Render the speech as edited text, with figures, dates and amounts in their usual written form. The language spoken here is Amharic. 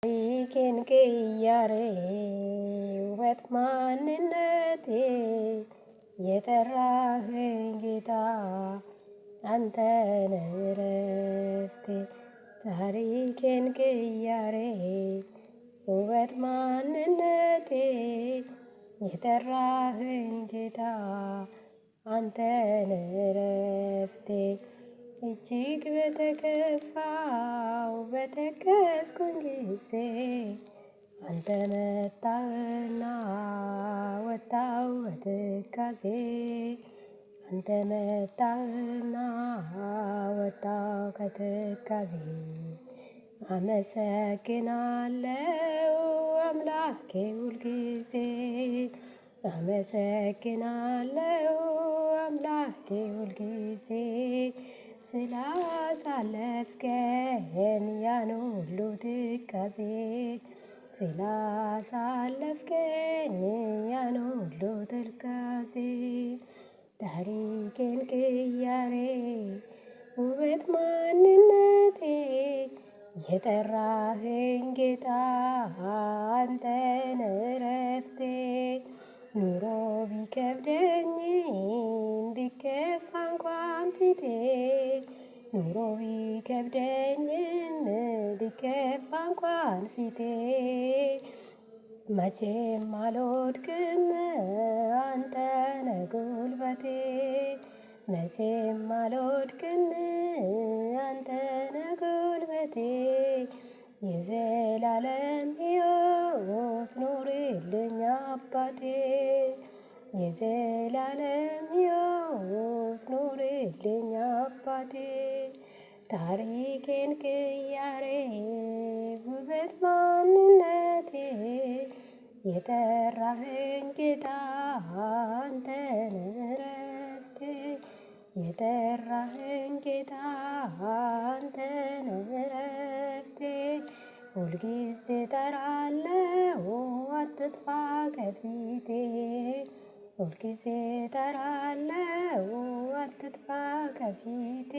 ታሪኬን ቅያሬ ውበት ማንነቴ የጠራኸኝ ጌታ አንተ ነህ ዕረፍቴ። ታሪኬን ቅያሬ ውበት ማንነቴ የጠራኸኝ ጌታ አንተ ነህ ዕረፍቴ። እጅግ በተከፋው በተከዝኩኝ ጊዜ አንተ መጣህና ወጣሁ በትካዜ። አንተ መጣህና ወጣሁ ከትካዜ። አመሰግናለሁ አምላኬ ሁልጊዜ አመሰግናለሁ አምላኬ ሁልጊዜ ስላሳለፍከኝ ያን ሁሉ ትካዜ። ስላሳለፍከኝ ያን ሁሉ ትካዜ። ታሪኬን ቅያሬ ውበት ማንነቴ የጠራኸኝ ጌታ አንተ ነህ ዕረፍቴ። ኑሮ ቢከብደኝም ቢከፋ እንኳን ፊቴ ኑሮ ቢከብደኝም ቢከፋ እንኳን ፊቴ መቼም አልወድቅም አንተ ነህ ጉልበቴ። መቼም አልወድቅም አንተ ነህ ጉልበቴ። የዘላለም ሕይወት ኑርልኝ አባቴ የዘላለም ሕይወት ኑርልኝ አባቴ። ታሪኬን ቅያሬ ውበት ማንነቴ የጠራኸኝ ጌታ አንተ ነህ ዕረፍቴ። የጠራኸኝ ጌታ አንተ ነህ ዕረፍቴ። ሁልጊዜ እጠራለሁ አትጥፋ ከፊቴ ሁልጊዜ እጠራለሁ አትጥፋ ከፊቴ።